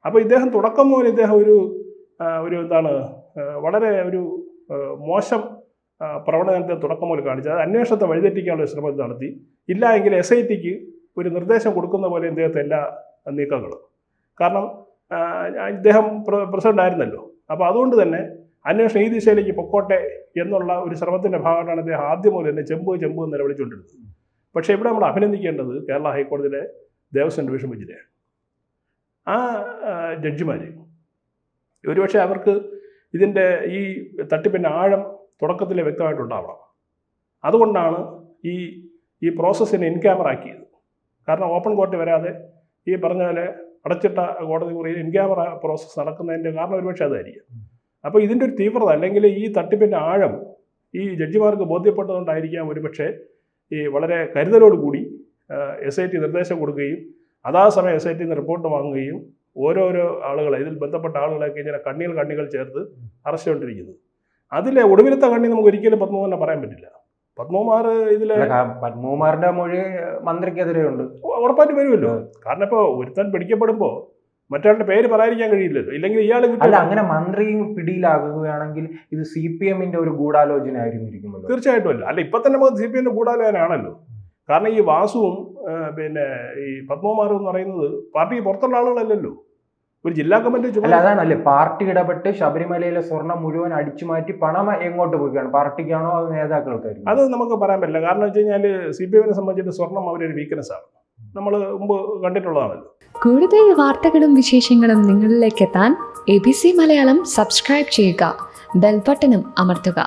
അപ്പോൾ ഇദ്ദേഹം തുടക്കം മുതൽ ഇദ്ദേഹം ഒരു എന്താണ് വളരെ ഒരു മോശം പ്രവണതത്തെ തുടക്കം മുതൽ കാണിച്ചത്. അത് അന്വേഷണത്തെ വഴിതെറ്റിക്കാനുള്ള ശ്രമം നടത്തി. ഇല്ല എങ്കിൽ SITക്ക് ഒരു നിർദ്ദേശം കൊടുക്കുന്ന പോലെ ഇദ്ദേഹത്തെ എല്ലാ നീക്കങ്ങളും. കാരണം ഇദ്ദേഹം പ്രസിഡന്റ് ആയിരുന്നല്ലോ. അപ്പോൾ അതുകൊണ്ട് തന്നെ അന്വേഷണം ഈ ദിശയിലേക്ക് പൊക്കോട്ടെ എന്നുള്ള ഒരു ശ്രമത്തിൻ്റെ ഭാഗമായിട്ടാണ് അദ്ദേഹം ആദ്യം മുതൽ തന്നെ ചെമ്പ് എന്ന് നിലവിളിച്ചുകൊണ്ടിരുന്നത്. പക്ഷേ ഇവിടെ നമ്മൾ അഭിനന്ദിക്കേണ്ടത് കേരള ഹൈക്കോടതിയിലെ ദേവസ്വം ഡിവിഷൻ ബെഞ്ചിനെയാണ്. ആ ജഡ്ജിമാർ ഒരുപക്ഷെ അവർക്ക് ഇതിൻ്റെ ഈ തട്ടിപ്പിൻ്റെ ആഴം തുടക്കത്തിൽ വ്യക്തമായിട്ടുണ്ടാവണം. അതുകൊണ്ടാണ് ഈ പ്രോസസ്സിനെ ഇൻ ക്യാമറ ആക്കിയത്. കാരണം ഓപ്പൺ കോർട്ട് വരാതെ ഈ പറഞ്ഞ പോലെ അടച്ചിട്ട കോടതി മുറിയിൽ ഇൻ ക്യാമറ പ്രോസസ്സ് നടക്കുന്നതിൻ്റെ കാരണം ഒരുപക്ഷെ അതായിരിക്കും. അപ്പോൾ ഇതിൻ്റെ ഒരു തീവ്രത അല്ലെങ്കിൽ ഈ തട്ടിപ്പിൻ്റെ ആഴം ഈ ജഡ്ജിമാർക്ക് ബോധ്യപ്പെട്ടതുകൊണ്ടായിരിക്കാം ഒരുപക്ഷെ ഈ വളരെ കരുതലോടുകൂടി SIT നിർദ്ദേശം കൊടുക്കുകയും സമയം SIT റിപ്പോർട്ട് വാങ്ങുകയും ഓരോരോ ആളുകളെ ഇതിൽ ബന്ധപ്പെട്ട ആളുകളെയൊക്കെ ഇങ്ങനെ കണ്ണികൾ ചേർത്ത് അറസ്റ്റ് ചെയ്തുകൊണ്ടിരിക്കുന്നത്. അതിലെ ഒടുവിലത്തെ കണ്ണി നമുക്ക് ഒരിക്കലും പത്മകുമാറിനെ പറയാൻ പറ്റില്ല. പത്മകുമാർ പത്മകുമാറിന്റെ മൊഴി മന്ത്രിക്കെതിരെ ഉണ്ട്, ഉറപ്പായിട്ട് വരുമല്ലോ. കാരണം ഇപ്പോൾ ഒരുത്തൻ പിടിക്കപ്പെടുമ്പോൾ മറ്റൊരാളുടെ പേര് പറയാതിരിക്കാൻ കഴിയില്ലല്ലോ. ഇല്ലെങ്കിൽ ഇയാൾ അങ്ങനെ മന്ത്രി പിടിയിലാകുകയാണെങ്കിൽ ഇത് CPM-ന്റെ ഒരു ഗൂഢാലോചന ആയിരുന്നിരിക്കുമല്ലോ. തീർച്ചയായിട്ടും അല്ല. ഇപ്പൊ തന്നെ നമുക്ക് CPM-ന്റെ ഗൂഢാലോചനയാണല്ലോ. കാരണം ഈ വാസുവും ഈ പത്മകുമാറും എന്ന് പറയുന്നത് പാർട്ടിക്ക് പുറത്തുള്ള ആളുകളല്ലല്ലോ, ഒരു ജില്ലാ കമ്മിറ്റി. അതാണല്ലേ പാർട്ടി ഇടപെട്ട് ശബരിമലയിലെ സ്വർണം മുഴുവൻ അടിച്ചു മാറ്റി പണം എങ്ങോട്ട് പോയിക്കാണ്? പാർട്ടിക്കാണോ അത് നേതാക്കൾക്കായിരിക്കും? അത് നമുക്ക് പറയാൻ പറ്റില്ല. കാരണം വെച്ച് കഴിഞ്ഞാൽ CPM-നെ സംബന്ധിച്ചിട്ട് സ്വർണം അവരൊരു വീക്ക്നെസ് ആണ്, നമ്മൾ മുമ്പ് കണ്ടിട്ടുള്ളതാണല്ലോ. കൂടുതൽ വാർത്തകളും വിശേഷങ്ങളും നിങ്ങളിലേക്ക് എത്താൻ ABC മലയാളം സബ്സ്ക്രൈബ് ചെയ്യുക, ബെൽ ബട്ടണും അമർത്തുക.